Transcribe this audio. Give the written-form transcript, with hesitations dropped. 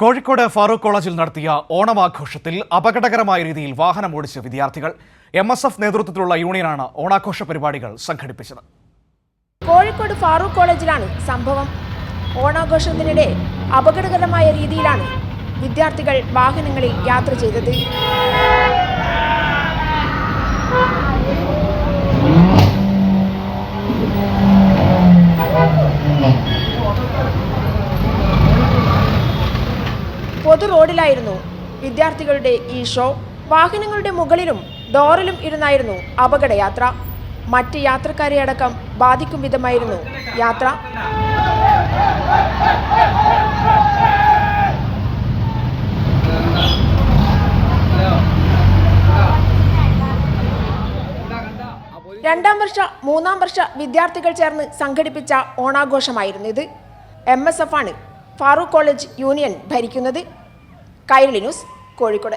കോഴിക്കോട് ഫാറൂഖ് കോളേജിൽ നടത്തിയ ഓണമാഘോഷത്തിൽ അപകടകരമായ രീതിയിൽ വാഹനം ഓടിച്ച വിദ്യാർത്ഥികൾ MSF നേതൃത്വത്തിലുള്ള യൂണിയനാണ് ഓണാഘോഷ പരിപാടികൾ സംഘടിപ്പിച്ചത്. കോഴിക്കോട് ഫാറൂഖ് കോളേജിലാണ് സംഭവം. ഓണാഘോഷത്തിനിടെ അപകടകരമായ രീതിയിലാണ് വിദ്യാർത്ഥികൾ വാഹനങ്ങളിൽ യാത്ര ചെയ്തത്. പൊതു റോഡിലായിരുന്നു വിദ്യാർത്ഥികളുടെ ഈ ഷോ. വാഹനങ്ങളുടെ മുകളിലും ഡോറിലും ഇരുന്നായിരുന്നു അപകടയാത്ര. മറ്റ് യാത്രക്കാരെ അടക്കം ബാധിക്കും വിധമായിരുന്നു യാത്ര. രണ്ടാം വർഷ മൂന്നാം വർഷ വിദ്യാർത്ഥികൾ ചേർന്ന് സംഘടിപ്പിച്ച ഓണാഘോഷമായിരുന്നു ഇത്. MSF ആണ് ഫാറൂഖ് കോളേജ് യൂണിയൻ ഭരിക്കുന്നത്. കൈരളി ന്യൂസ്, കോഴിക്കോട്.